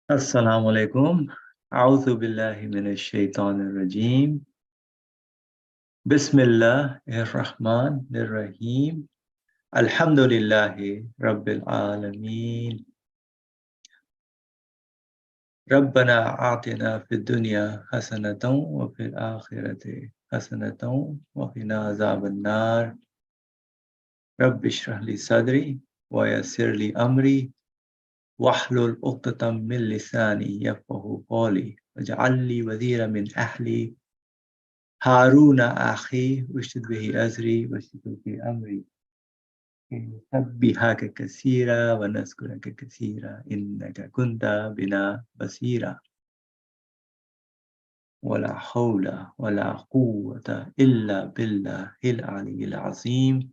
Assalamu alaikum. A'udhu billahi minash shaitanir rajim. Bismillahir rahmanir rahim. Alhamdulillahi rabbil alameen. Rabbana a'tina fid dunya hasanatan wa fil akhirati hasanatan wa qina azaban nar. Rabbi shrah li sadri wa yassir li amri wahlul 'uqdatam min lisani yafqahu qawli waj'al li waziran min ahli هارون أخي واشدد به أزري واشدد به أمري نسبحك كثيرا ونذكرك كثيرا إنك كنت بنا بصيرا ولا حول ولا قوة إلا بالله العلي العظيم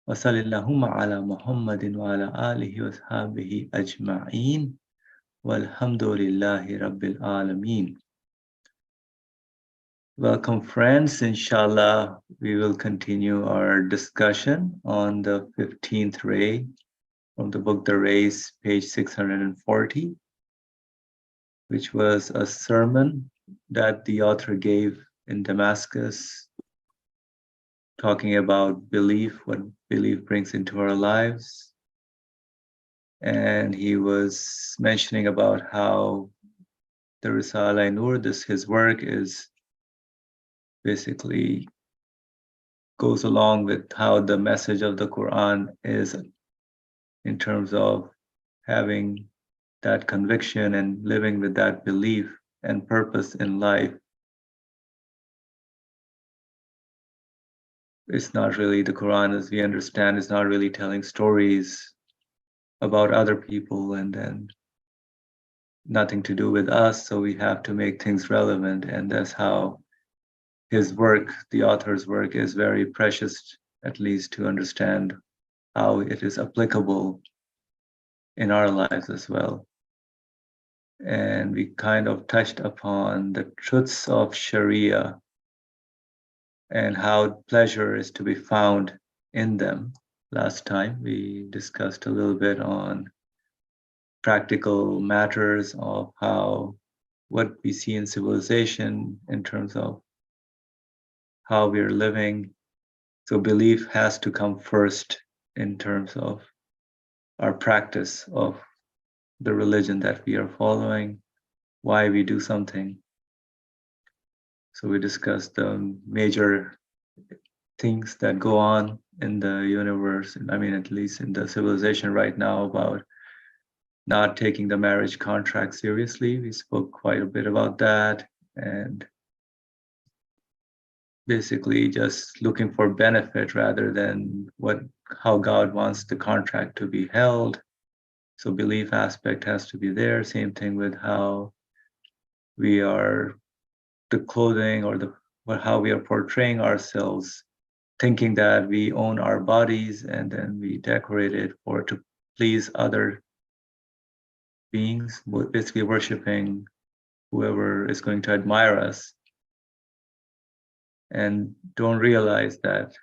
وصل اللهم على محمد وعلى آله وصحبه أجمعين والحمد لله رب العالمين. Welcome, friends. Inshallah, we will continue our discussion on the 15th ray from the book The Rays, page 640, which was a sermon that the author gave in Damascus, talking about belief, what belief brings into our lives. And he was mentioning about how the risale-i, his work, is basically goes along with how the message of the Quran is in terms of having that conviction and living with that belief and purpose in life. It's not really the Quran, as we understand, is not really telling stories about other people and then nothing to do with us. So we have to make things relevant. And that's how his work, the author's work, is very precious, at least to understand how it is applicable in our lives as well. And we kind of touched upon the truths of Sharia and how pleasure is to be found in them. Last time we discussed a little bit on practical matters of how what we see in civilization in terms of how we're living. So belief has to come first in terms of our practice of the religion that we are following, why we do something. So we discussed the major things that go on in the universe, I mean, at least in the civilization right now, about not taking the marriage contract seriously. We spoke quite a bit about that, and basically just looking for benefit rather than how God wants the contract to be held. So belief aspect has to be there. Same thing with how we are, the clothing or how we are portraying ourselves, thinking that we own our bodies and then we decorate it for to please other beings, basically worshiping whoever is going to admire us, and don't realize that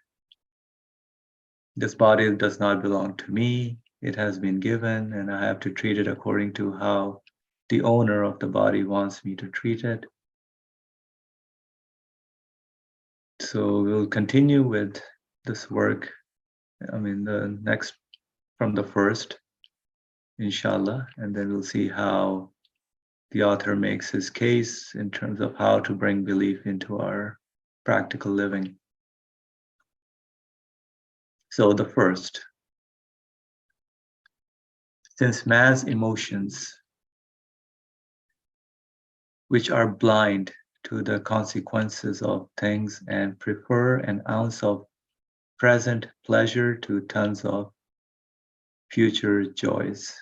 this body does not belong to me. It has been given and I have to treat it according to how the owner of the body wants me to treat it. So we'll continue with this work. I mean, the next from the first, inshallah, and then we'll see how the author makes his case in terms of how to bring belief into our practical living. So the first, since man's emotions, which are blind to the consequences of things and prefer an ounce of present pleasure to tons of future joys.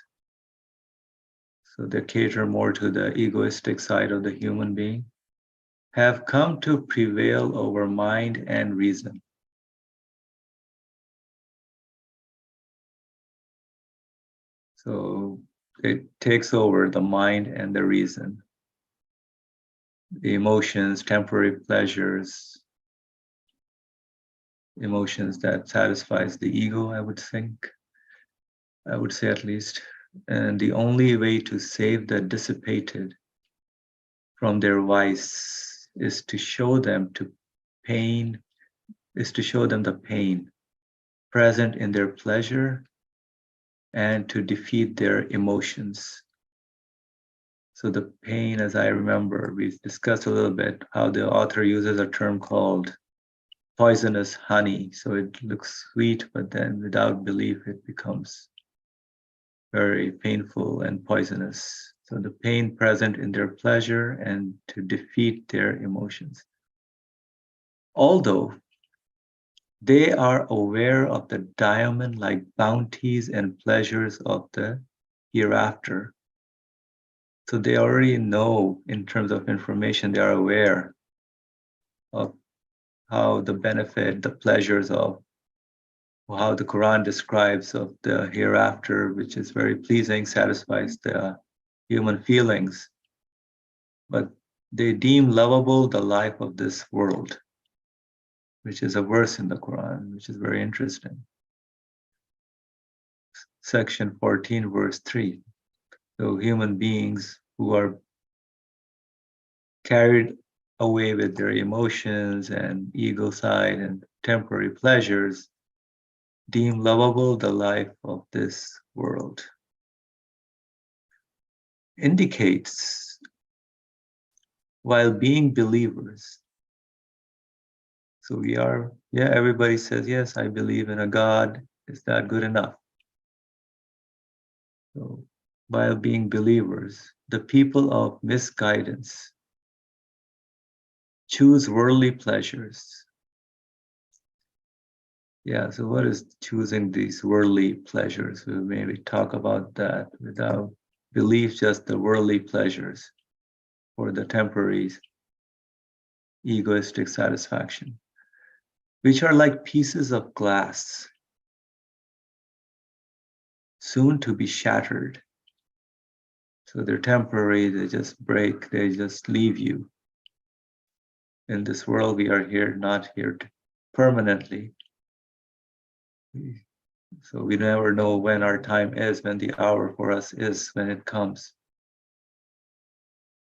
So they cater more to the egoistic side of the human being, have come to prevail over mind and reason. So it takes over the mind and the reason. The emotions, temporary pleasures, emotions that satisfies the ego, I would say at least. And the only way to save the dissipated from their vice is to show them the pain present in their pleasure and to defeat their emotions. So the pain, as I remember, we discussed a little bit how the author uses a term called poisonous honey. So it looks sweet, but then without belief, it becomes very painful and poisonous. So the pain present in their pleasure and to defeat their emotions. Although they are aware of the diamond-like bounties and pleasures of the hereafter. So they already know, in terms of information, they are aware of how the benefit, the pleasures of how the Quran describes of the hereafter, which is very pleasing, satisfies the human feelings. But they deem lovable the life of this world, which is a verse in the Quran, which is very interesting. Section 14, verse 3. So human beings who are carried away with their emotions and ego side and temporary pleasures deem lovable the life of this world. Indicates while being believers. So we are, everybody says, yes, I believe in a God. Is that good enough? So while being believers, the people of misguidance choose worldly pleasures. Yeah, so what is choosing these worldly pleasures? We'll maybe talk about that. Without belief, just the worldly pleasures for the temporary egoistic satisfaction, which are like pieces of glass, soon to be shattered. So they're temporary, they just break, they just leave you. In this world, we are here, not here permanently. So we never know when our time is, when the hour for us is, when it comes.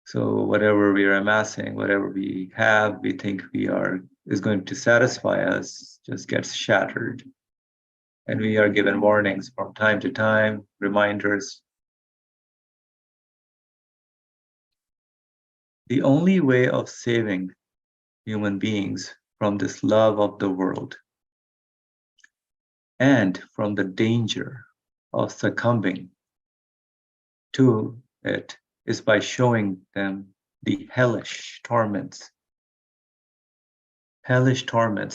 So whatever we are amassing, whatever we have, we think is going to satisfy us, just gets shattered. And we are given warnings from time to time, reminders. The only way of saving human beings from this love of the world and from the danger of succumbing to it is by showing them the hellish torments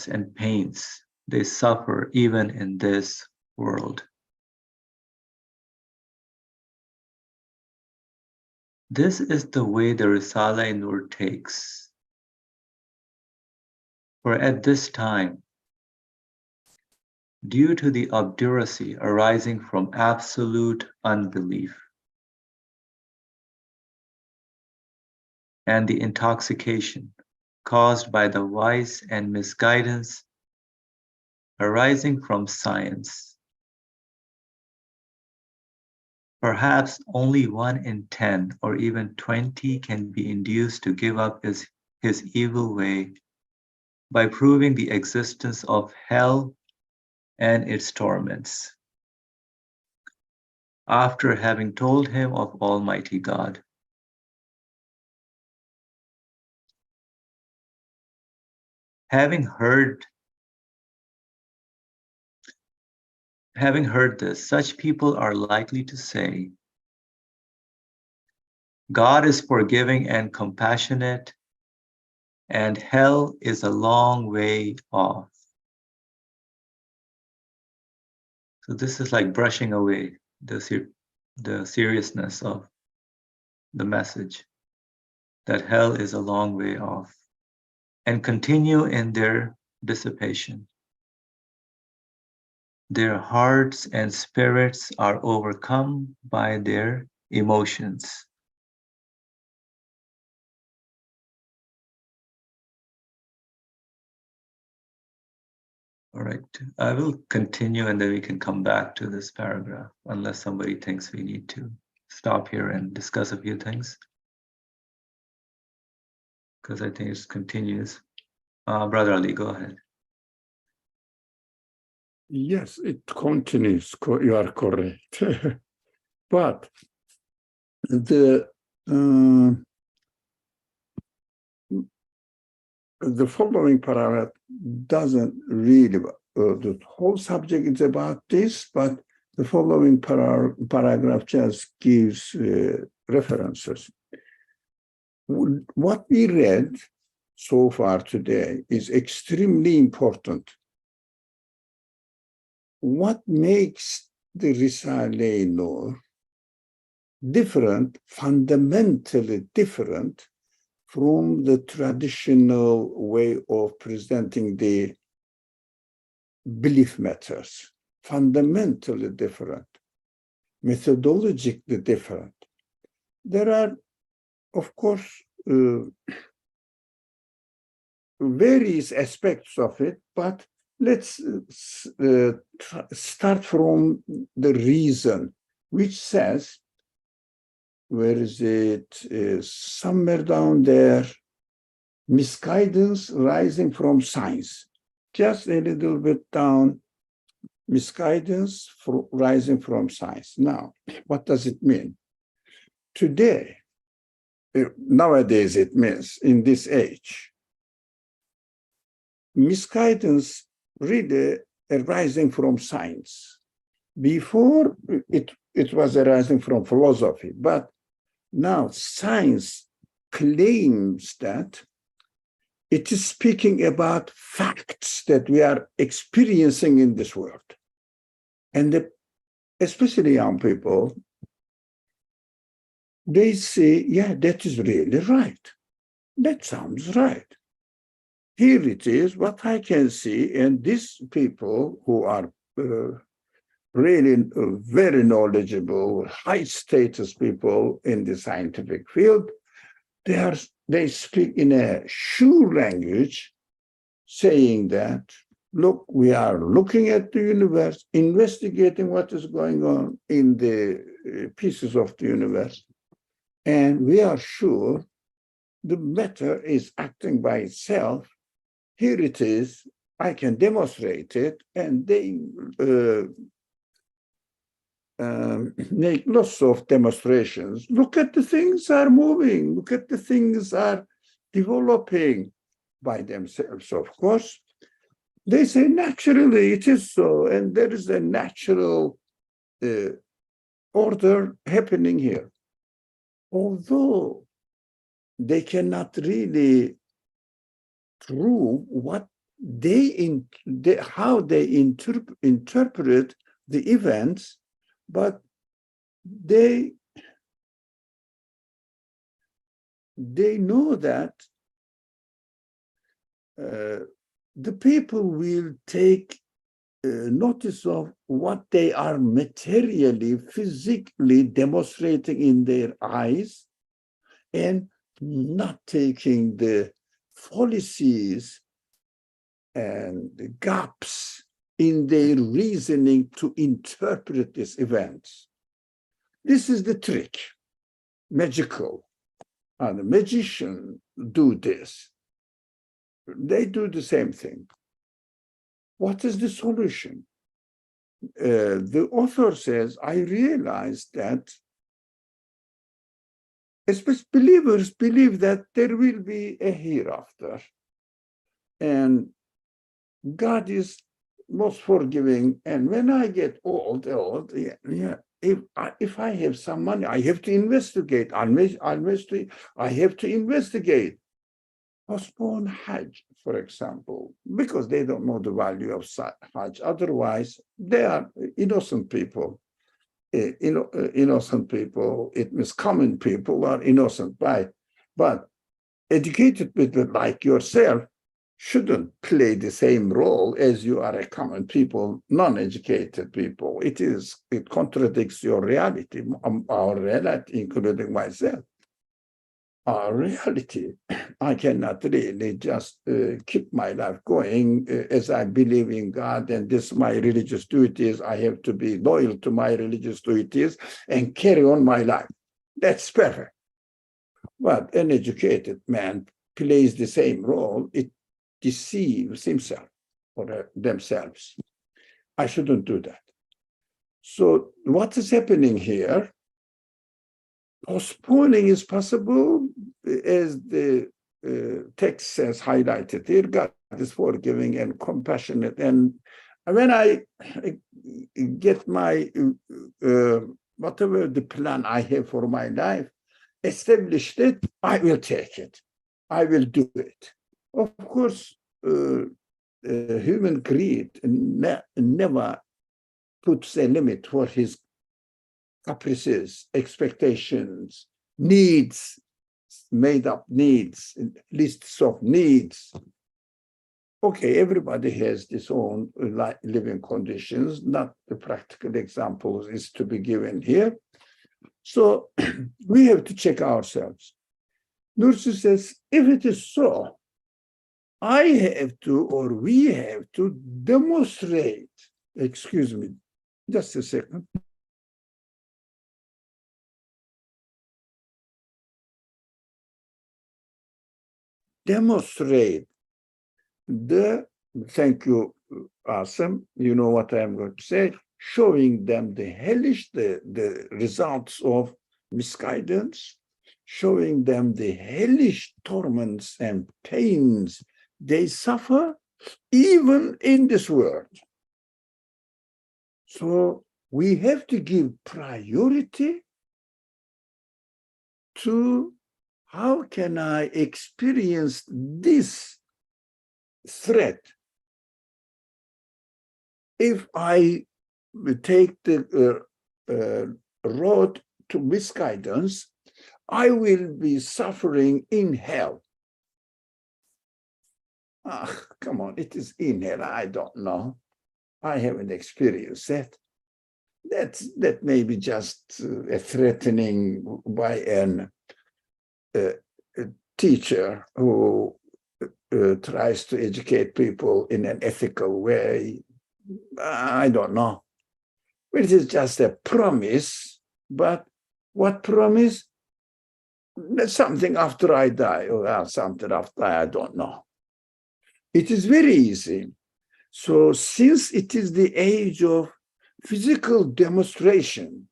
and pains they suffer even in this world. This is the way the risale-i takes. For at this time, due to the obduracy arising from absolute unbelief and the intoxication caused by the vice and misguidance arising from science, perhaps only 1 in 10 or even 20 can be induced to give up his evil way by proving the existence of hell and its torments, after having told him of Almighty God. Having heard this, such people are likely to say, God is forgiving and compassionate, and hell is a long way off. So this is like brushing away the seriousness of the message that hell is a long way off, and continue in their dissipation. Their hearts and spirits are overcome by their emotions. All right. I will continue and then we can come back to this paragraph unless somebody thinks we need to stop here and discuss a few things. Because I think it continues. Brother Ali, go ahead. Yes, it continues. You are correct. But the following paragraph doesn't really, the whole subject is about this, but the following paragraph just gives references. What we read so far today is extremely important. What makes the risale-i law different, fundamentally different from the traditional way of presenting the belief matters? Fundamentally different, methodologically different. There are, of course, various aspects of it, but let's start from the reason, which says, where is it? Somewhere down there, misguidance rising from science. Just a little bit down, misguidance rising from science. Now, what does it mean? Today, nowadays it means, in this age, misguidance really arising from science. Before, it was arising from philosophy, but now science claims that it is speaking about facts that we are experiencing in this world. And especially young people, they say, yeah, that is really right. That sounds right. Here it is, what I can see, and these people who are really very knowledgeable, high status people in the scientific field, they speak in a sure language, saying that, look, we are looking at the universe, investigating what is going on in the pieces of the universe, and we are sure the matter is acting by itself. Here it is, I can demonstrate it, and they make lots of demonstrations. Look at the things are moving, look at the things are developing by themselves, of course. They say naturally it is so, and there is a natural order happening here. Although they cannot really prove what how they interpret the events, but they know that the people will take notice of what they are materially, physically demonstrating in their eyes, and not taking the fallacies and the gaps in their reasoning to interpret these events. This is the trick, magical. And the magicians do this. They do the same thing. What is the solution? The author says, I realized that especially believers believe that there will be a hereafter. And God is most forgiving. And when I get old, if I have some money, I have to investigate. I have to investigate. Postpone Hajj, for example, because they don't know the value of Hajj. Otherwise, they are innocent people. Innocent people, it means common people are innocent, right? But educated people like yourself shouldn't play the same role as you are a common people, non-educated people. It contradicts your reality, our reality, including myself. our reality. I cannot really just keep my life going as I believe in God and this my religious duties. I have to be loyal to my religious duties and carry on my life. That's perfect. But an educated man plays the same role. It deceives himself or themselves. I shouldn't do that. So what is happening here? Postponing is possible, as the text says, highlighted here. God is forgiving and compassionate. And when I get my, whatever the plan I have for my life, established it, I will take it. I will do it. Of course, human greed never puts a limit for his caprices, expectations, needs, made up needs, lists of needs. Okay, everybody has his own living conditions, not the practical examples is to be given here. So we have to check ourselves. Nursi says, if it is so, I have to, or we have to demonstrate, excuse me, just a second. Demonstrate thank you, Asim, you know what I'm going to say, showing them the hellish, the results of misguidance, showing them the hellish torments and pains they suffer even in this world. So we have to give priority to how can I experience this threat if I take the road to misguidance. I will be suffering in hell. Come on, it is in hell. I don't know. I haven't experienced that. That may be just a threatening by a teacher who tries to educate people in an ethical way. I don't know. It is just a promise, but what promise? Something after I die, or something after I don't know. It is very easy. So since it is the age of physical demonstration,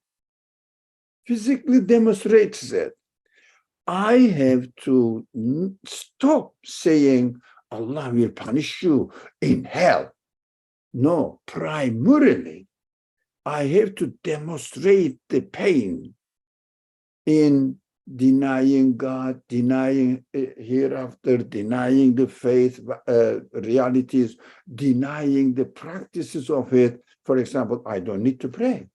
physically demonstrates that, I have to stop saying Allah will punish you in hell. No, primarily, I have to demonstrate the pain in denying God, denying hereafter, denying the faith realities, denying the practices of it. For example, I don't need to pray.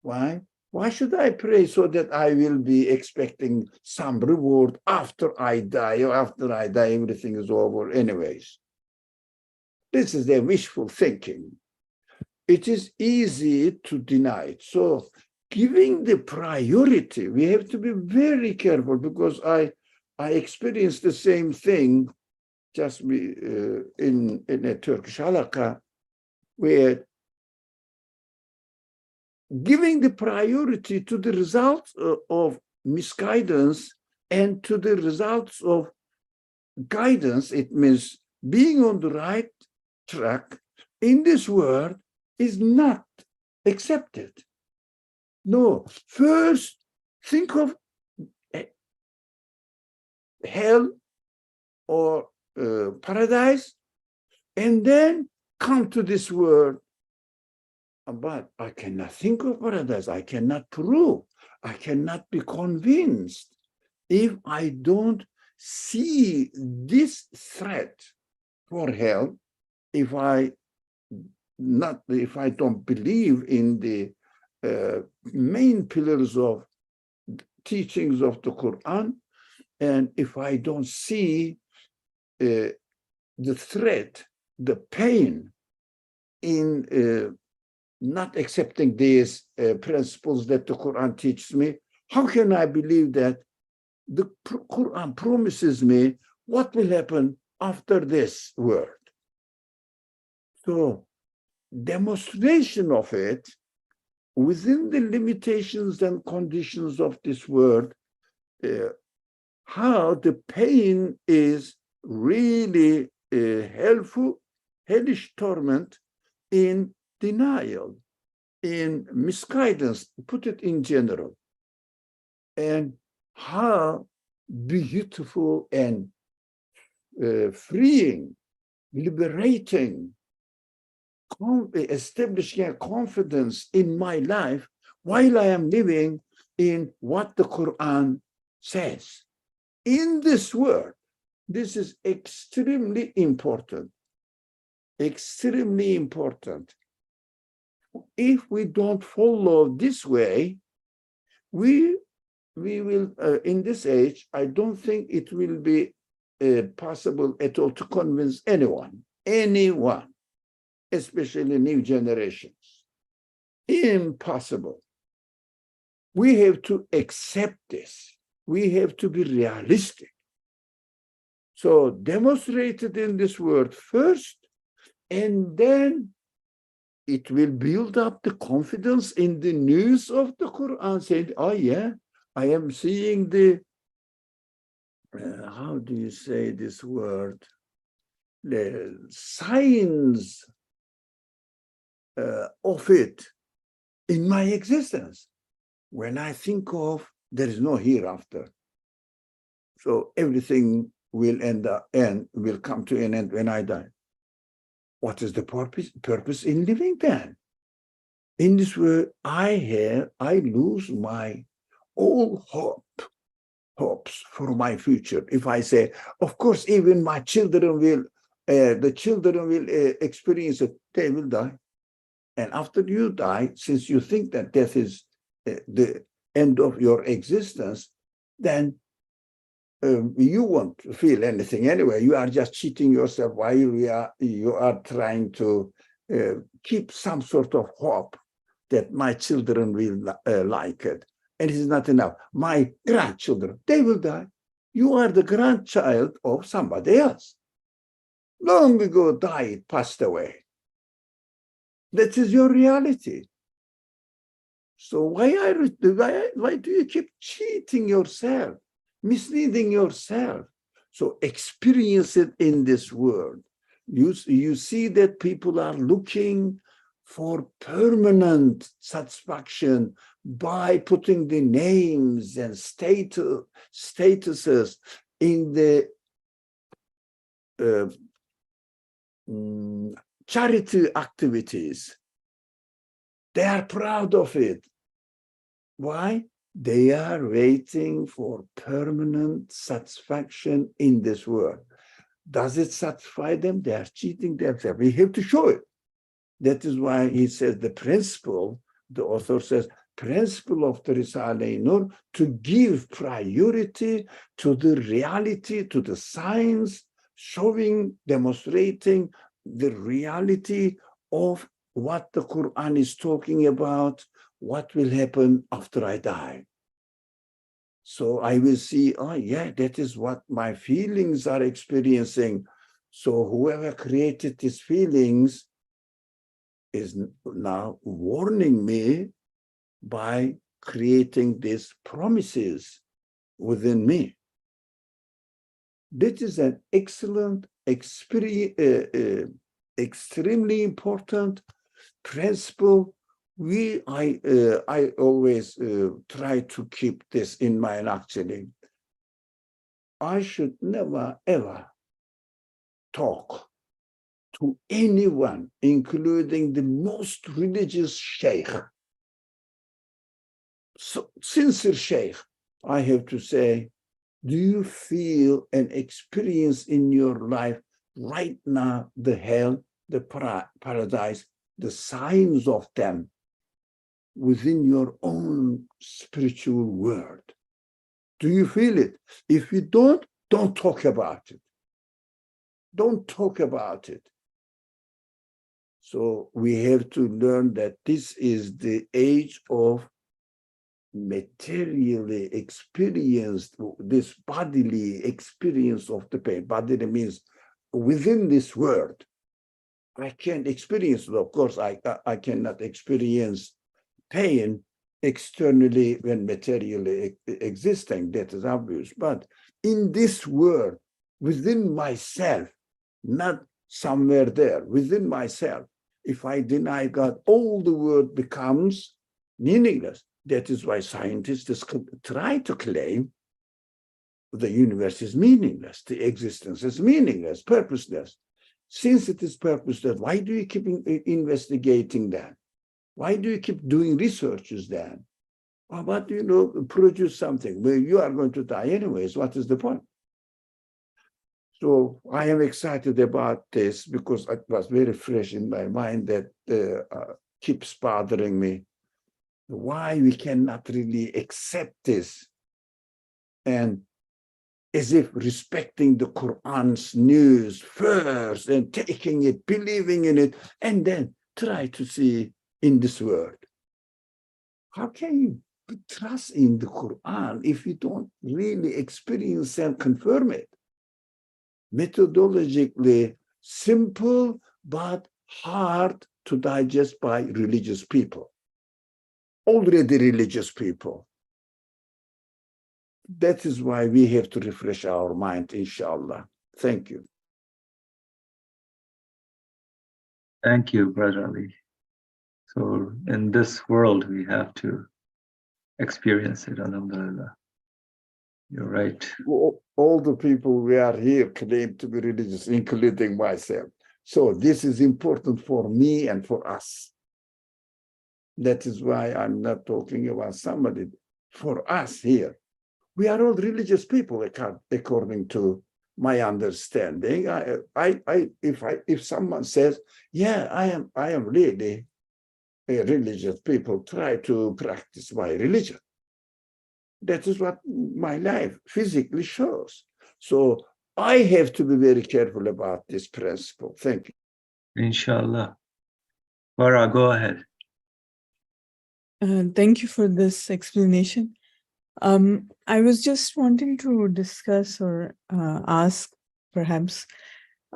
Why? Why should I pray so that I will be expecting some reward after I die, or after I die, everything is over anyways? This is their wishful thinking. It is easy to deny it. So giving the priority, we have to be very careful, because I experienced the same thing just in a Turkish halakha, where giving the priority to the results of misguidance and to the results of guidance, it means being on the right track in this world, is not accepted. No, first think of hell or paradise, and then come to this world. But I cannot think of paradise. I cannot prove. I cannot be convinced if I don't see this threat for hell, if I don't believe in the main pillars of teachings of the Quran, and if I don't see the threat, the pain in not accepting these principles that the Quran teaches me, how can I believe that the Quran promises me what will happen after this word. So demonstration of it within the limitations and conditions of this word, how the pain is really hellish torment in denial, in misguidance, put it in general, and how beautiful and freeing, liberating, establishing a confidence in my life while I am living in what the Quran says. In this word, this is extremely important, extremely important. If we don't follow this way, we will, in this age, I don't think it will be possible at all to convince anyone, especially new generations. Impossible. We have to accept this. We have to be realistic. So demonstrated in this word first, and then it will build up the confidence in the news of the Quran, saying, oh yeah, I am seeing the, how do you say this word? The signs of it in my existence. When I think of, there is no hereafter. So everything will end and will come to an end when I die. What is the purpose in living then? In this world, I lose my all hopes for my future. If I say, of course, even my children will, experience it, they will die. And after you die, since you think that death is the end of your existence, then you won't feel anything anyway. You are just cheating yourself while you are trying to keep some sort of hope that my children will like it. And it is not enough. My grandchildren, they will die. You are the grandchild of somebody else. Long ago died, passed away. That is your reality. So why do you keep cheating yourself, misleading yourself? So experience it in this world. You see that people are looking for permanent satisfaction by putting the names and statuses in the charity activities. They are proud of it. Why? They are waiting for permanent satisfaction in this world. Does it satisfy them? They are cheating themselves. We have to show it. That is why he says the principle, the author says, principle of the risale-i to give priority to the reality, to the signs, showing, demonstrating the reality of what the Quran is talking about, what will happen after I die. So I will see, oh yeah, that is what my feelings are experiencing. So whoever created these feelings is now warning me by creating these promises within me. This is an excellent, extremely important principle. I always try to keep this in mind, actually. I should never, ever talk to anyone, including the most religious sheikh, so, sincere sheikh. I have to say, do you feel and experience in your life right now the hell, the paradise, the signs of them within your own spiritual world? Do you feel it? If you don't talk about it. Don't talk about it. So we have to learn that this is the age of materially experienced this bodily experience of the pain. Bodily means within this world. I can't experience it. Of course, I cannot experience pain externally when materially existing. That is obvious. But in this world, within myself, not somewhere there, within myself, if I deny God, all the world becomes meaningless. That is why scientists try to claim the universe is meaningless, the existence is meaningless, purposeless. Since it is purposeless, why do you keep investigating that? Why do you keep doing researches then? But produce something. Well, you are going to die anyways. What is the point? So I am excited about this because it was very fresh in my mind that keeps bothering me. Why we cannot really accept this and as if respecting the Quran's news first and taking it, believing in it, and then try to see in this world. How can you trust in the Quran if you don't really experience and confirm it? Methodologically simple, but hard to digest by religious people, already religious people. That is why we have to refresh our mind, inshallah. Thank you. Thank you, Brother Ali. So in this world, we have to experience it, alhamdulillah. You're right. All the people we are here claim to be religious, including myself. So this is important for me and for us. That is why I'm not talking about somebody. For us here, we are all religious people, according to my understanding. If someone says, "Yeah, I am really a religious people," try to practice my religion. That is what my life physically shows. So I have to be very careful about this principle. Thank you. Inshallah. Farah, go ahead. Thank you for this explanation. I was just wanting to discuss or ask, perhaps,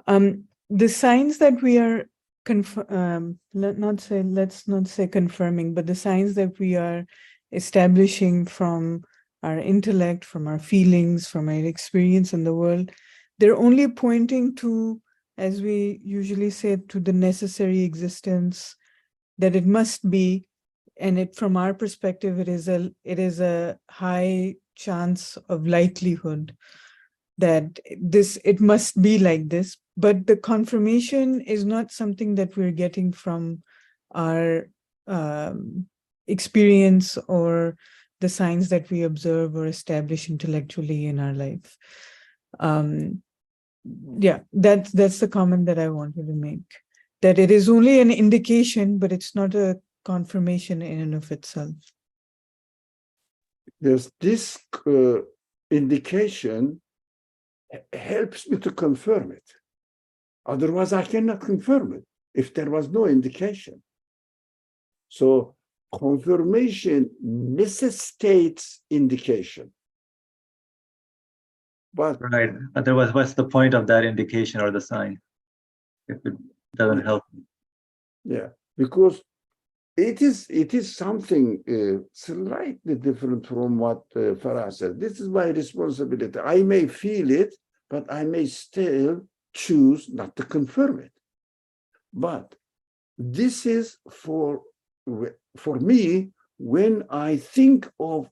the signs that we are let's not say confirming, but the signs that we are establishing from our intellect, from our feelings, from our experience in the world, they're only pointing to, as we usually say, to the necessary existence, that it must be. And from our perspective, it is a high chance of likelihood that it must be like this. But the confirmation is not something that we're getting from our experience or the signs that we observe or establish intellectually in our life. Yeah, that's the comment that I wanted to make. That it is only an indication, but it's not a confirmation in and of itself. Yes, this indication helps me to confirm it. Otherwise, I cannot confirm it if there was no indication. So confirmation necessitates indication. But right. Otherwise, what's the point of that indication or the sign if it doesn't help? Yeah, because it is something slightly different from what Farah said. This is my responsibility. I may feel it, but I may still choose not to confirm it. But this is for me, when I think of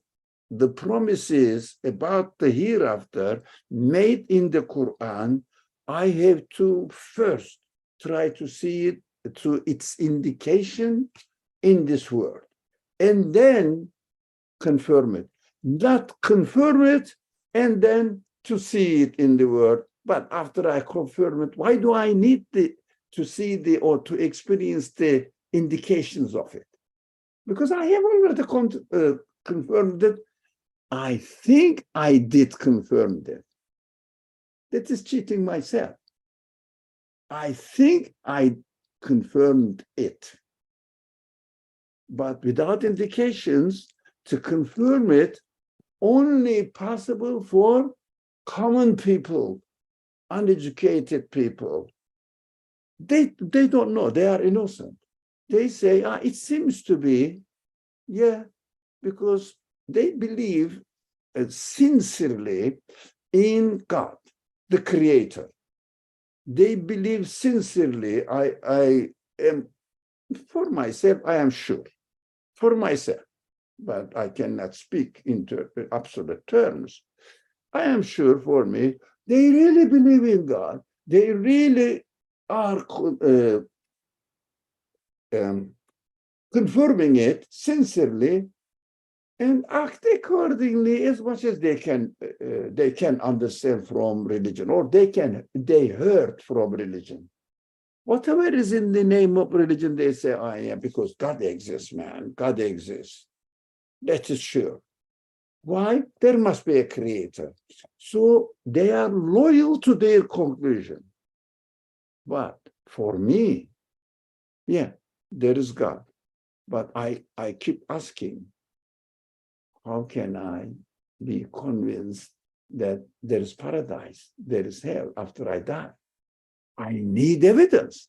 the promises about the hereafter made in the Quran, I have to first try to see it through its indication in this world, and then confirm it. Not confirm it and then to see it in the world. But after I confirm it, why do I need to see or to experience the indications of it? Because I have already confirmed that. I think I did confirm that. That is cheating myself. I think I confirmed it. But without indications, to confirm it only possible for common people, uneducated people. They don't know, they are innocent. They say, it seems to be, yeah, because they believe sincerely in God, the creator. They believe sincerely, I am, for myself, I am sure, for myself, but I cannot speak into absolute terms. I am sure for me, they really believe in God. They really are confirming it sincerely and act accordingly as much as they can understand from religion, or they heard from religion. Whatever is in the name of religion, they say, yeah, because God exists, man. God exists. That is sure. Why? There must be a creator. So they are loyal to their conclusion. But for me, yeah, there is God. But I keep asking, how can I be convinced that there is paradise, there is hell after I die? I need evidence.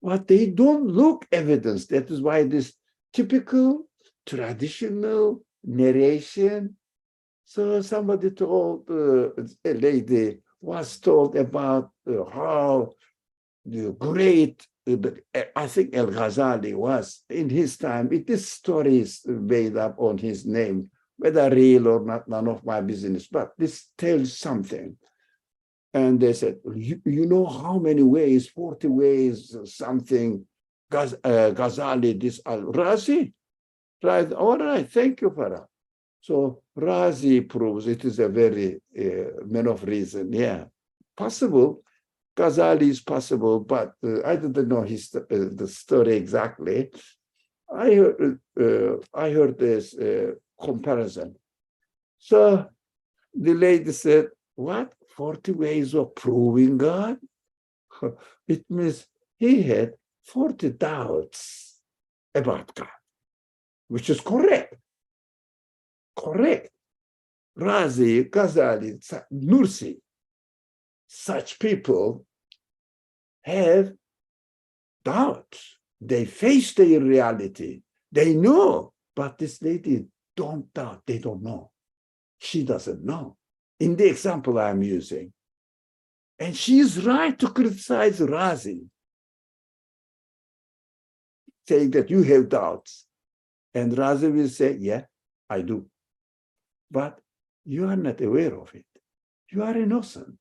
But they don't look evidence. That is why this typical, traditional narration. So somebody told, a lady was told about how the great, I think Al-Ghazali was, in his time, this story is made up on his name, whether real or not, none of my business, but this tells something. And they said, you know how many ways, 40 ways, something, Ghazali, this Al-Razi? Right, all right, thank you for that. So Razi proves it is a very man of reason, yeah. Possible, Ghazali is possible, but I didn't know the story exactly. I heard this comparison. So the lady said, what? 40 ways of proving God? It means he had 40 doubts about God, which is correct. Correct. Razi, Ghazali, Nursi, such people have doubts. They face their reality. They know, but this lady don't doubt. They don't know. She doesn't know. In the example I'm using. And she's right to criticize Razi, saying that you have doubts. And Razi will say, yeah, I do. But you are not aware of it. You are innocent.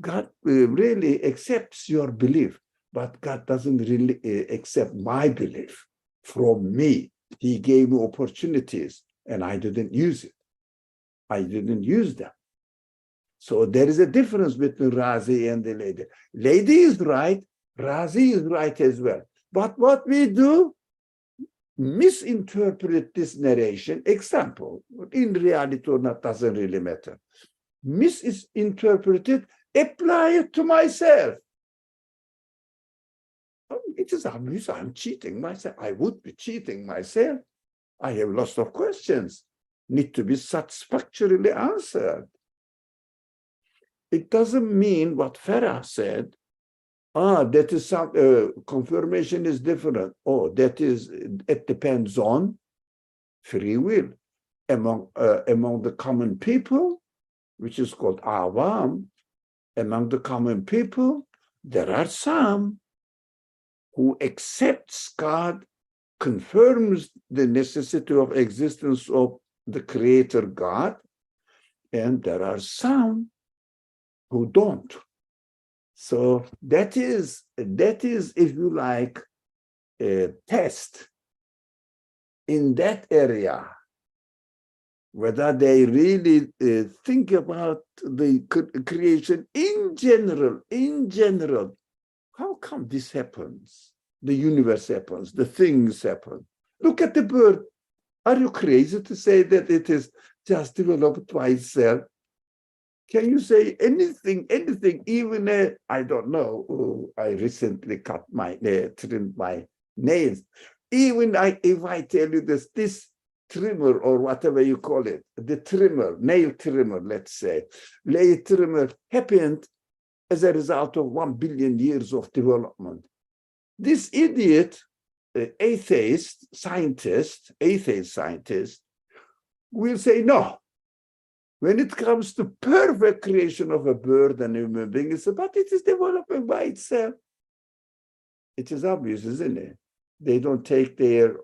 God really accepts your belief, but God doesn't really accept my belief from me. He gave me opportunities and I didn't use it. I didn't use them. So there is a difference between Razi and the lady. Lady is right, Razi is right as well. But what we do, misinterpret this narration. Example, in reality or not, doesn't really matter. Misinterpret it, apply it to myself. It is obvious I'm cheating myself. I would be cheating myself. I have lots of questions, need to be satisfactorily answered. It doesn't mean what Farah said, that is some confirmation is different. Oh, it depends on free will. Among the common people, which is called awam, among the common people, there are some who accepts God, confirms the necessity of existence of the creator God, and there are some who don't. So that is, if you like, a test in that area, whether they really think about the creation in general. How come this happens? The universe happens, the things happen. Look at the bird. Are you crazy to say that it is just developed by itself? Can you say anything, even I don't know, I recently trimmed my nails. Even if I tell you this trimmer or whatever you call it, the trimmer, nail trimmer, let's say, nail trimmer happened as a result of 1 billion years of development. This idiot, atheist scientist, will say no. When it comes to perfect creation of a bird and a human being, it's but it is developing by itself. It is obvious, isn't it? They don't take their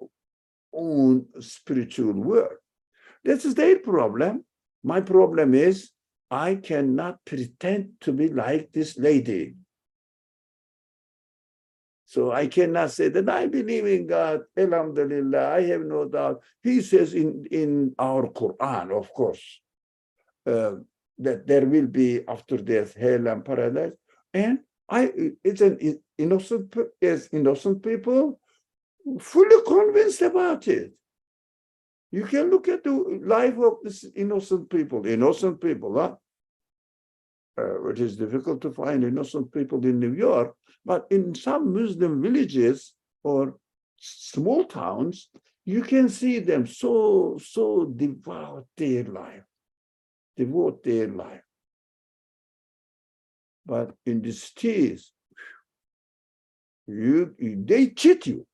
own spiritual work. This is their problem. My problem is I cannot pretend to be like this lady. So I cannot say that I believe in God, alhamdulillah, I have no doubt. He says in our Quran, of course, that there will be after death hell and paradise. And it's an innocent people fully convinced about it. You can look at the life of this innocent people, huh? It is difficult to find innocent people in New York, but in some Muslim villages or small towns, you can see them so devote their life. But in the cities, they cheat you.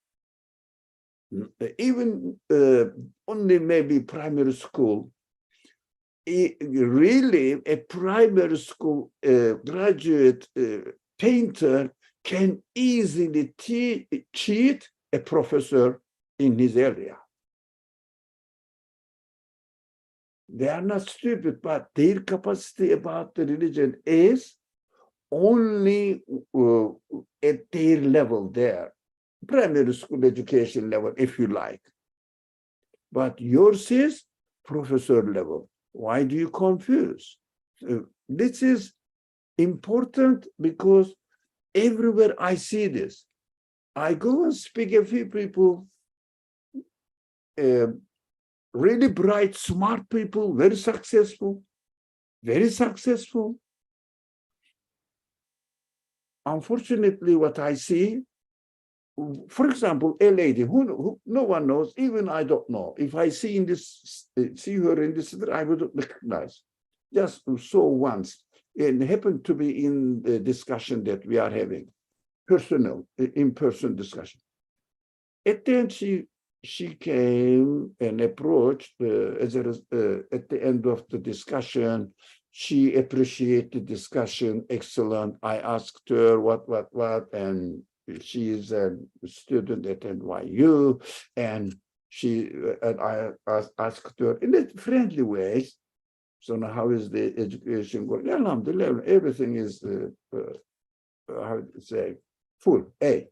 Even only maybe primary school, really a primary school graduate painter can easily cheat a professor in his area. They are not stupid, but their capacity about the religion is only at their level there. Primary school education level, if you like. But yours is professor level. Why do you confuse? This is important because everywhere I see this, I go and speak a few people, really bright, smart people, very successful. Unfortunately, what I see, for example, a lady who no one knows, even I don't know. If I see her in this, I would recognize. Just saw once, and happened to be in the discussion that we are having, in-person discussion. At the end, she came and approached at the end of the discussion. She appreciated the discussion, excellent. I asked her what, and she is a student at NYU, and I asked her in a friendly way, so now how is the education going? Alhamdulillah, everything is, how to say, full A.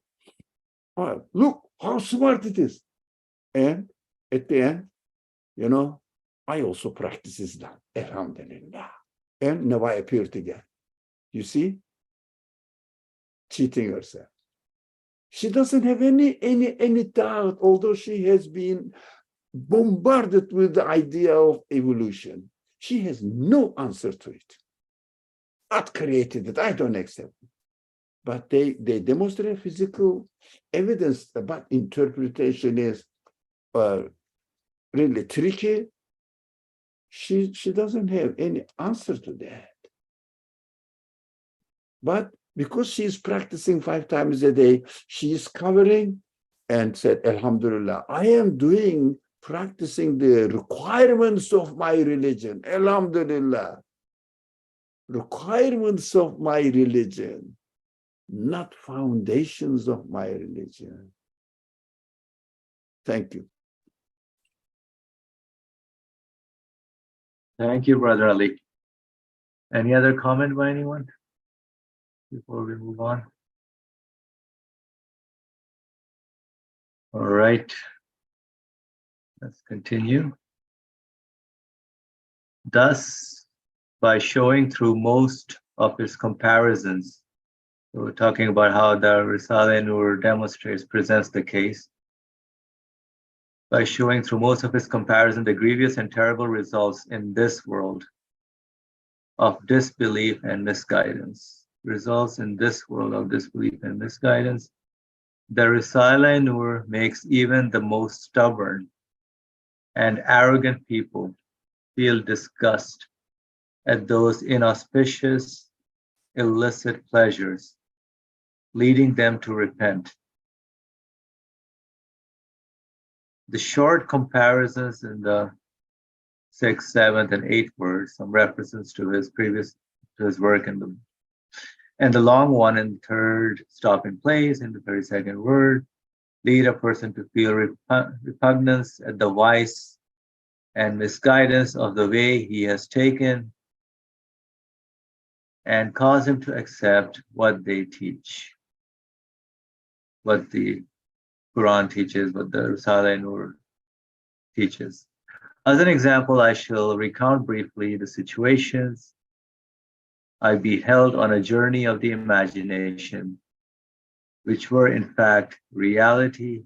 Oh, look how smart it is. And at the end, I also practice Islam, alhamdulillah. And now I appeared again. You see? Cheating herself. She doesn't have any doubt, although she has been bombarded with the idea of evolution. She has no answer to it. God created it, I don't accept it. But they demonstrate physical evidence, but interpretation is really tricky. She doesn't have any answer to that. But because she is practicing 5 times a day, she is covering and said, alhamdulillah, I am practicing the requirements of my religion. Alhamdulillah. Requirements of my religion, not foundations of my religion. Thank you. Thank you, Brother Ali. Any other comment by anyone before we move on? All right, let's continue. Thus, by showing through most of its comparisons, so we're talking about how the risale-i presents the case. By showing through most of its comparison the grievous and terrible results in this world of disbelief and misguidance. Results in this world of disbelief and misguidance. The risale-i makes even the most stubborn and arrogant people feel disgust at those inauspicious, illicit pleasures, leading them to repent. The short comparisons in the sixth, seventh, and eighth words, some references to his work in the, and the long one in the third stop in place in the 32nd word, lead a person to feel repugnance at the vice and misguidance of the way he has taken and cause him to accept what they teach, what the Quran teaches, what the risale-i teaches. As an example, I shall recount briefly the situations I beheld on a journey of the imagination, which were in fact reality.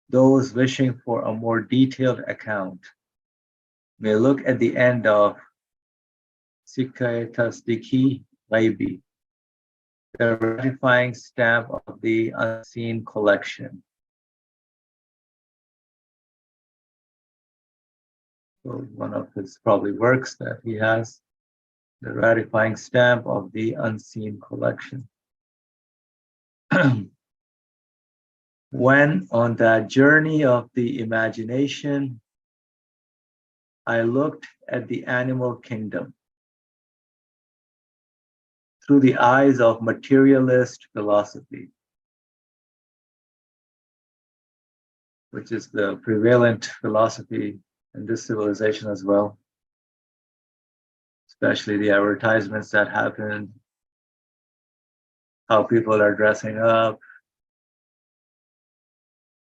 Those wishing for a more detailed account may look at the end of Sikhe Tasdiki Ghaibi, the ratifying stamp of the unseen collection. So one of his probably works that he has, the ratifying stamp of the unseen collection. When on that journey of the imagination, I looked at the animal kingdom through the eyes of materialist philosophy, which is the prevalent philosophy in this civilization as well, especially the advertisements that happen, how people are dressing up,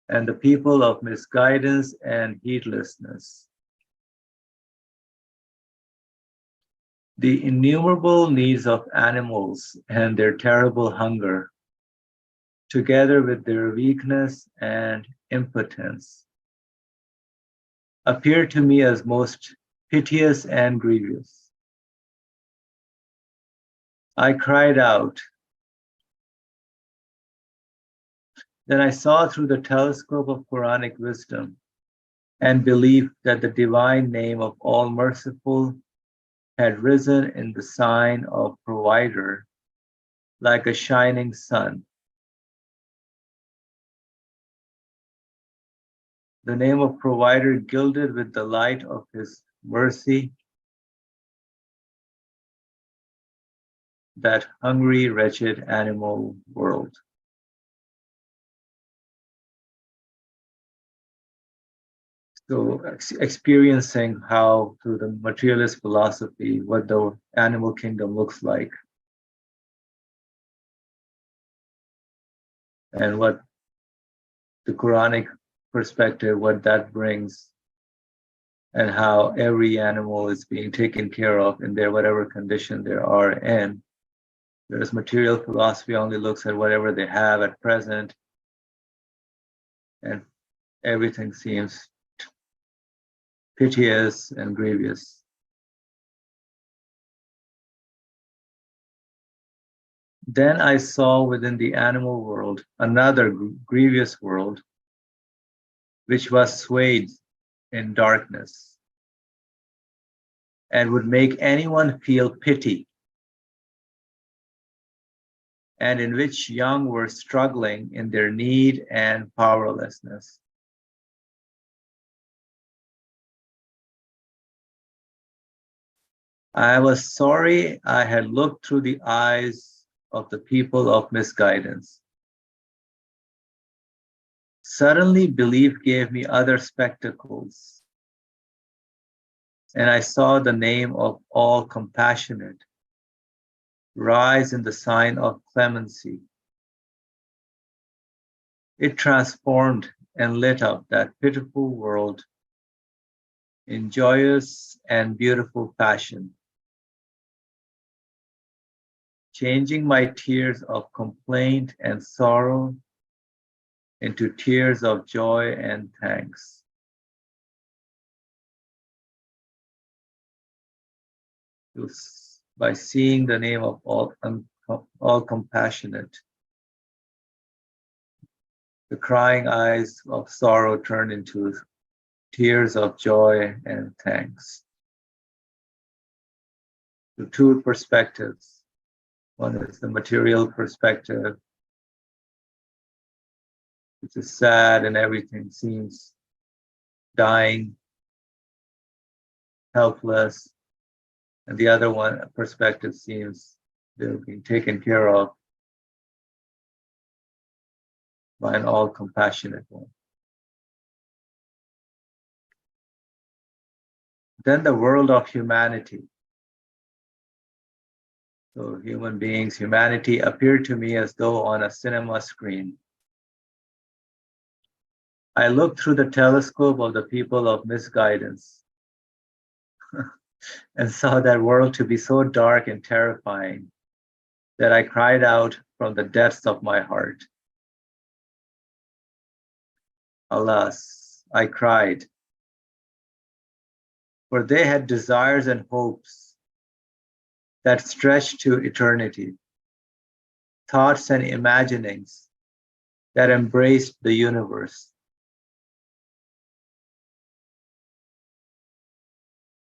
and the people of misguidance and heedlessness. The innumerable needs of animals and their terrible hunger, together with their weakness and impotence, appear to me as most piteous and grievous. I cried out. Then I saw through the telescope of Quranic wisdom and believed that the divine name of All Merciful had risen in the sign of Provider like a shining sun. The name of Provider gilded with the light of his mercy, that hungry, wretched animal world. So experiencing how through the materialist philosophy, what the animal kingdom looks like and what the Quranic perspective, what that brings, and how every animal is being taken care of in their whatever condition they are in. Whereas material philosophy only looks at whatever they have at present, and everything seems piteous and grievous. Then I saw within the animal world another grievous world, which was swayed in darkness and would make anyone feel pity, and in which young were struggling in their need and powerlessness. I was sorry I had looked through the eyes of the people of misguidance. Suddenly, belief gave me other spectacles, and I saw the name of All Compassionate rise in the sign of clemency. It transformed and lit up that pitiful world in joyous and beautiful fashion, changing my tears of complaint and sorrow into tears of joy and thanks. By seeing the name of all compassionate, the crying eyes of sorrow turned into tears of joy and thanks. The two perspectives. One is the material perspective, which is sad and everything seems dying, helpless. And the other one perspective seems they're being taken care of by an all compassionate one. Then the world of humanity. So human beings, humanity appeared to me as though on a cinema screen. I looked through the telescope of the people of misguidance and saw that world to be so dark and terrifying that I cried out from the depths of my heart. Alas, I cried, for they had desires and hopes that stretched to eternity, thoughts and imaginings that embraced the universe.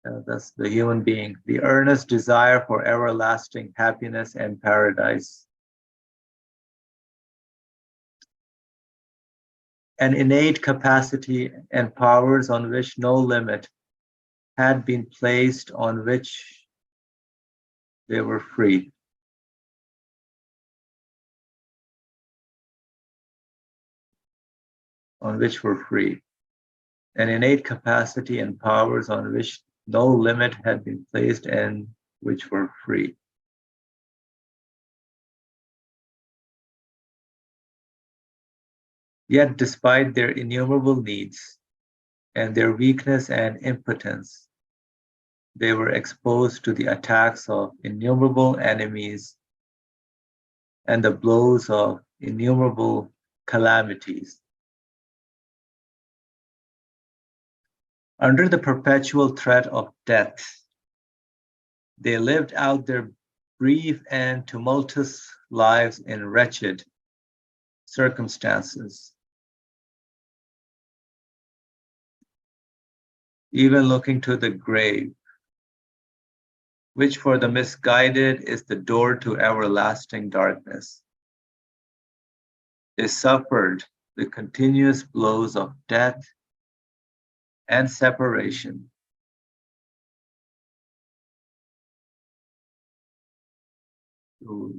That's the human being, the earnest desire for everlasting happiness and paradise. An innate capacity and powers on which no limit had been placed, on which they were free. On which were free. An innate capacity and powers on which no limit had been placed and which were free. Yet despite their innumerable needs and their weakness and impotence, they were exposed to the attacks of innumerable enemies and the blows of innumerable calamities. Under the perpetual threat of death, they lived out their brief and tumultuous lives in wretched circumstances, even looking to the grave, which for the misguided is the door to everlasting darkness. They suffered the continuous blows of death and separation.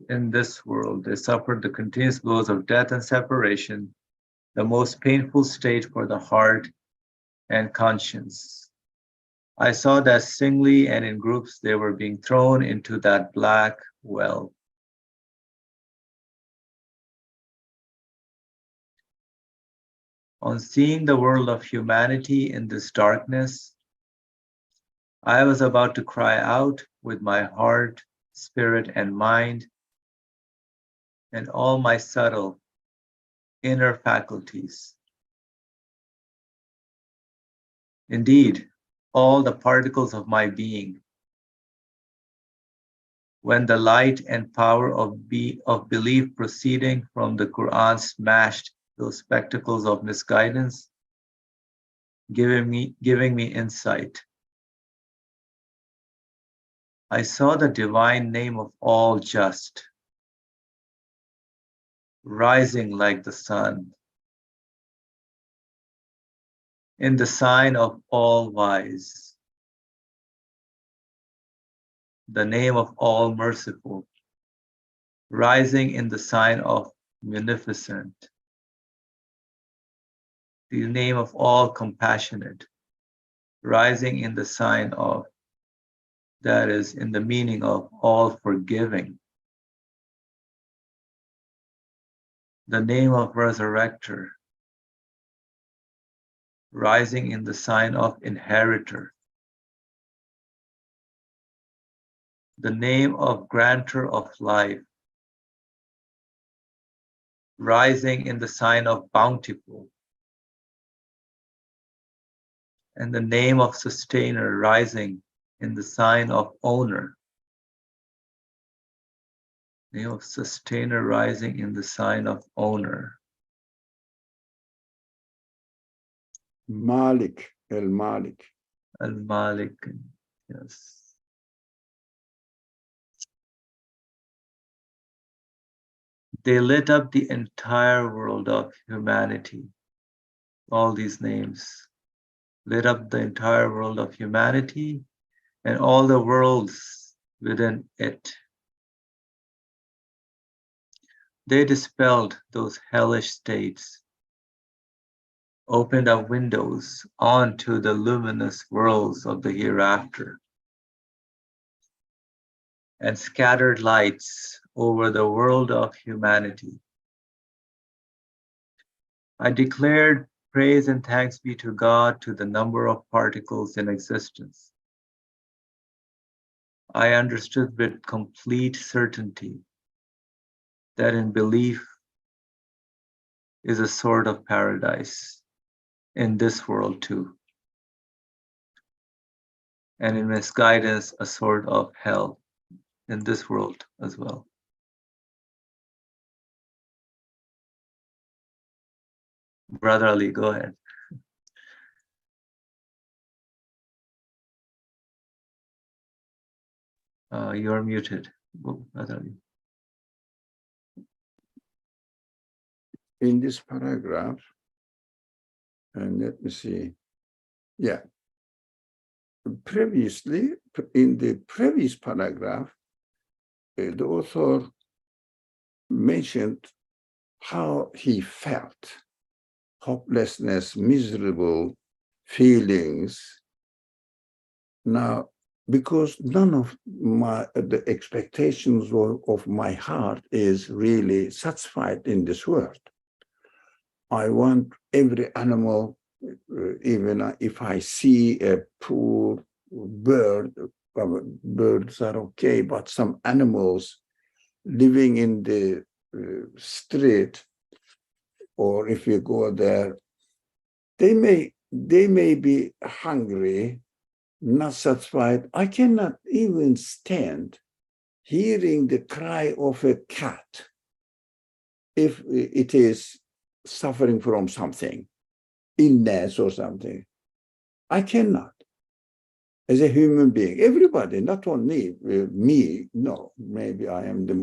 In this world, they suffered the continuous blows of death and separation, the most painful state for the heart and conscience. I saw that singly and in groups they were being thrown into that black well. On seeing the world of humanity in this darkness, I was about to cry out with my heart, spirit, and mind, and all my subtle inner faculties. Indeed, all the particles of my being, when the light and power of belief proceeding from the Quran smashed those spectacles of misguidance, giving me insight. I saw the divine name of all just, rising like the sun, in the sign of all wise, the name of all merciful, rising in the sign of munificent, the name of all compassionate, rising in the sign of, that is, in the meaning of all forgiving, the name of resurrector, rising in the sign of inheritor, the name of grantor of life, rising in the sign of bountiful, and the name of sustainer rising in the sign of owner. Name of sustainer rising in the sign of owner. Malik, Al-Malik. Al-Malik. Yes. They lit up the entire world of humanity. All these names lit up the entire world of humanity and all the worlds within it. They dispelled those hellish states, opened up windows onto the luminous worlds of the hereafter, and scattered lights over the world of humanity. I declared praise and thanks be to God to the number of particles in existence. I understood with complete certainty that in belief is a sort of paradise in this world too, and in misguidance a sort of hell in this world as well. Brother Ali, go ahead. You're muted, Brother Ali. In this paragraph, and let me see, yeah. Previously, in the previous paragraph, the author mentioned how he felt, hopelessness, miserable feelings. Now, because none of the expectations of my heart is really satisfied in this world. I want every animal, even if I see a poor bird, birds are okay, but some animals living in the street, or if you go there, they may be hungry, not satisfied. I cannot even stand hearing the cry of a cat if it is suffering from something, illness or something. I cannot. As a human being, everybody, not only me, no, maybe I am the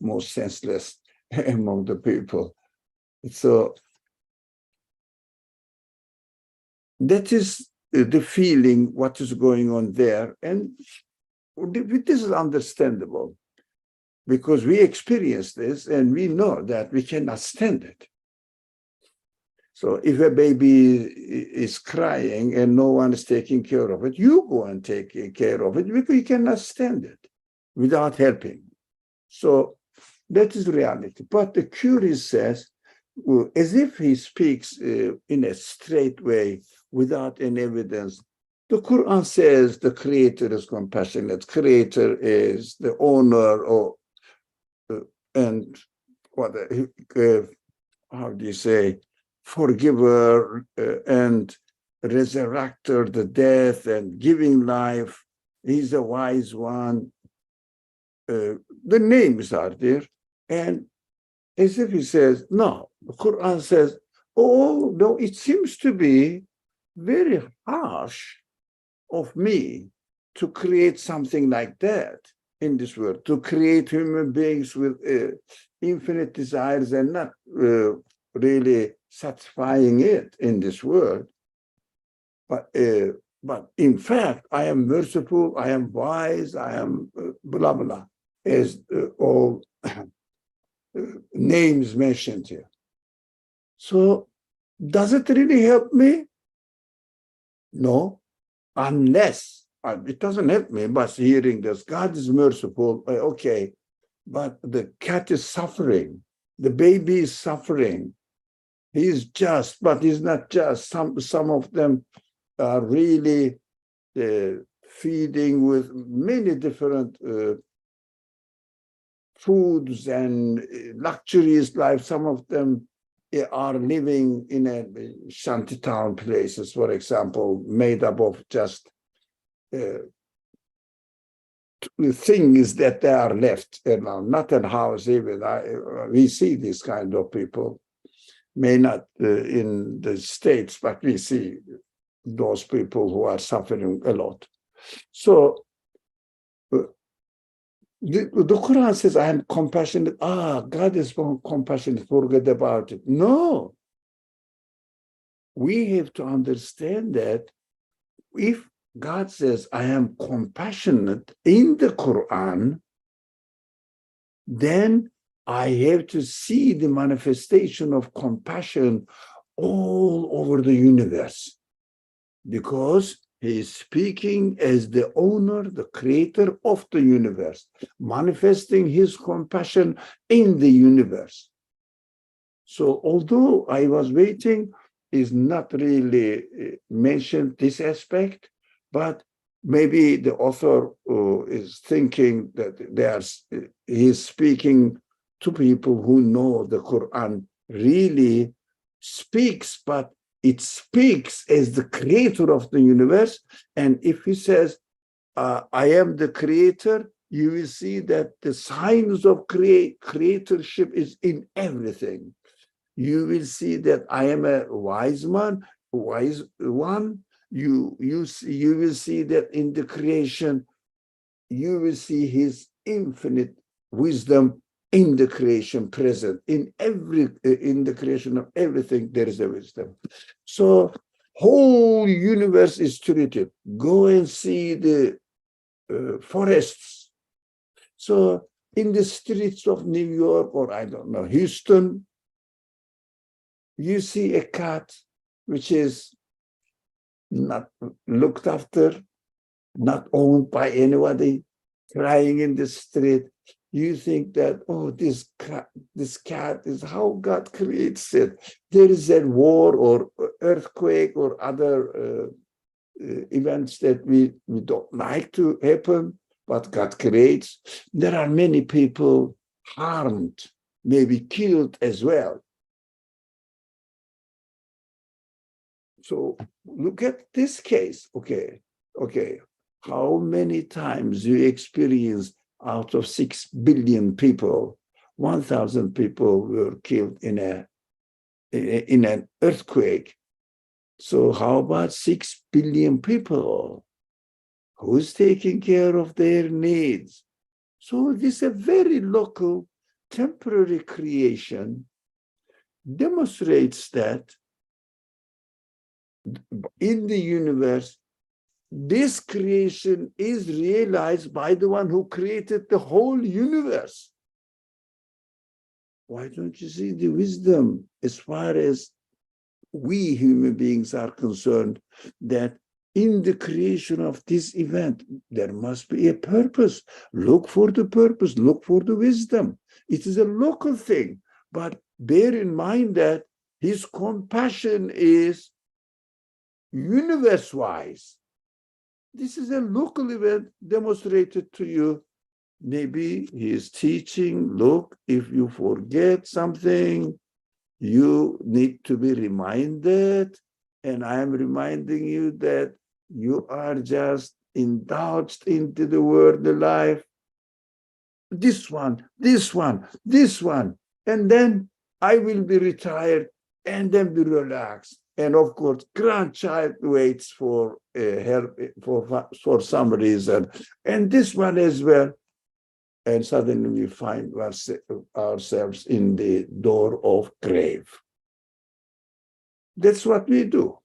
most senseless among the people. So that is the feeling, what is going on there. And this is understandable because we experience this and we know that we cannot stand it. So if a baby is crying and no one is taking care of it, you go and take care of it because you cannot stand it without helping. So that is reality. But the curist says, as if he speaks in a straight way without any evidence, the Quran says the Creator is compassionate, Creator is the owner of, and what, how do you say, forgiver and resurrector, the death and giving life. He's a wise one. The names are there. And as if he says, no, the Quran says, oh, no, it seems to be very harsh of me to create something like that in this world, to create human beings with infinite desires and not really satisfying it in this world. But in fact, I am merciful, I am wise, I am blah, blah, as all names mentioned here. So does it really help me? No, unless, it doesn't help me, but hearing this, God is merciful, okay, but the cat is suffering, the baby is suffering, he's just, but he's not just. Some of them are really feeding with many different foods and luxurious life. Some of them are living in a shantytown places, for example, made up of just things that they are left around, not a house even. We see this kind of people, may not in the States, but we see those people who are suffering a lot. So the Quran says, I am compassionate. God is compassionate, forget about it. No. We have to understand that if God says, I am compassionate in the Quran, then I have to see the manifestation of compassion all over the universe, because he is speaking as the owner, the creator of the universe, manifesting his compassion in the universe. So although I was waiting, is not really mentioned this aspect, but maybe the author is thinking that he's speaking to people who know the Quran really speaks, but it speaks as the creator of the universe. And if he says, I am the creator, you will see that the signs of creatorship is in everything. You will see that I am a wise one. You will see that in the creation, you will see his infinite wisdom in the creation present. In the creation of everything, there is a wisdom. So whole universe is treated. Go and see the forests. So in the streets of New York, or I don't know, Houston, you see a cat which is not looked after, not owned by anybody, crying in the street. You think that, oh, this cat is how God creates it. There is a war or earthquake or other events that we don't like to happen, but God creates. There are many people harmed, maybe killed as well. So look at this case. Okay. How many times you experience out of 6 billion people, 1,000 people were killed in an earthquake. So how about 6 billion people? Who's taking care of their needs? So this is a very local, temporary creation, demonstrates that in the universe, this creation is realized by the one who created the whole universe. Why don't you see the wisdom as far as we human beings are concerned, that in the creation of this event, there must be a purpose. Look for the purpose, look for the wisdom. It is a local thing, but bear in mind that his compassion is universe-wise. This is a local event demonstrated to you. Maybe he is teaching, look, if you forget something, you need to be reminded. And I am reminding you that you are just indulged into the worldly life. This one. And then I will be retired and then be relaxed. And of course, grandchild waits for help for some reason. And this one as well. And suddenly we find ourselves in the door of grave. That's what we do.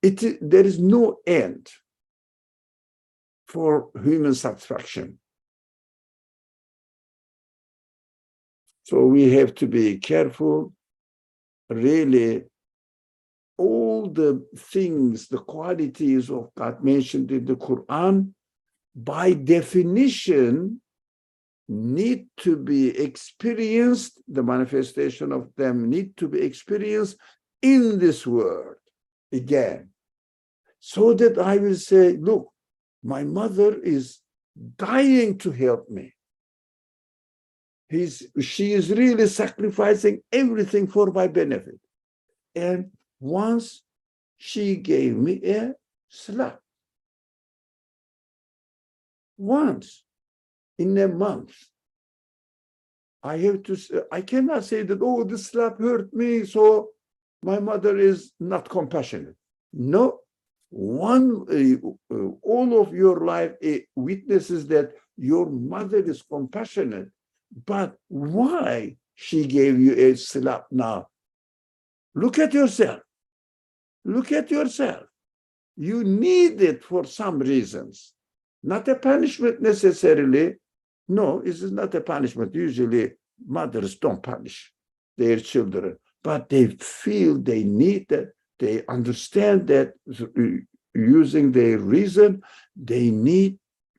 There is no end for human satisfaction. So we have to be careful. Really, all the things, the qualities of God mentioned in the Quran, by definition, need to be experienced, the manifestation of them need to be experienced in this world again. So that I will say, look, my mother is dying to help me. She is really sacrificing everything for my benefit. And once she gave me a slap. Once in a month. I cannot say that, oh, this slap hurt me, so my mother is not compassionate. No one, all of your life witnesses that your mother is compassionate, but why she gave you a slap now? Look at yourself. Look at yourself. You need it for some reasons, not a punishment necessarily. No, this is not a punishment. Usually mothers don't punish their children, but they feel they need that. They understand that using their reason, they need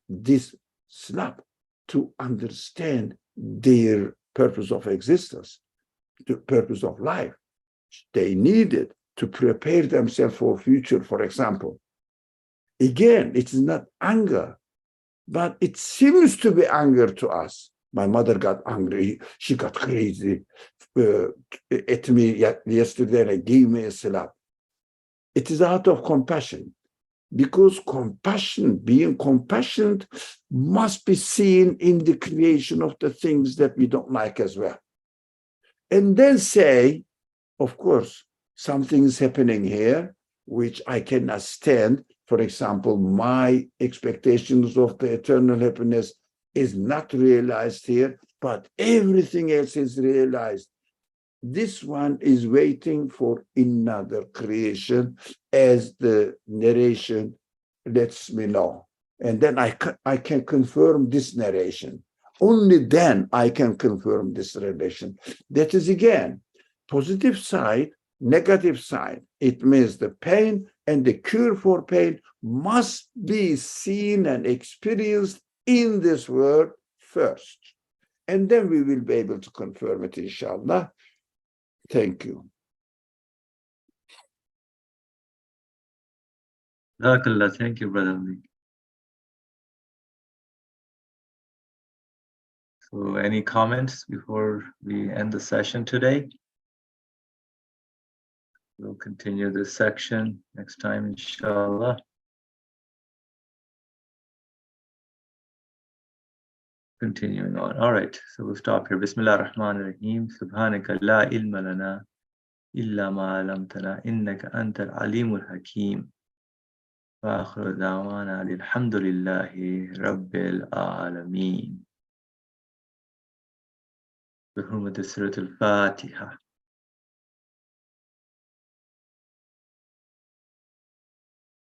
this slap to understand their purpose of existence, the purpose of life. They need it to prepare themselves for future, for example. Again, it is not anger, but it seems to be anger to us. My mother got angry. She got crazy at me yesterday and gave me a slap. It is out of compassion, because compassion, being compassionate, must be seen in the creation of the things that we don't like as well. And then say, of course, something is happening here which I cannot stand. For example, my expectations of the eternal happiness is not realized here, but everything else is realized. This one is waiting for another creation, as the narration lets me know. And then I can confirm this narration. Only then I can confirm this relation. That is, again, positive side, negative side. It means the pain and the cure for pain must be seen and experienced in this world first. And then we will be able to confirm it, inshallah. Thank you. Jazakallah. Thank you, Brother Ali. So any comments before we end the session today? We'll continue this section next time, inshallah. Continuing on. All right, so we'll stop here. Bismillah ar-Rahman ar-Rahim. Subhanaka la ilma lana illa ma alamtana innaka anta al-alimul hakim. Wa akhiru da'wana alhamdulillahi rabbil alameen. بحرمة سورة الفاتحة.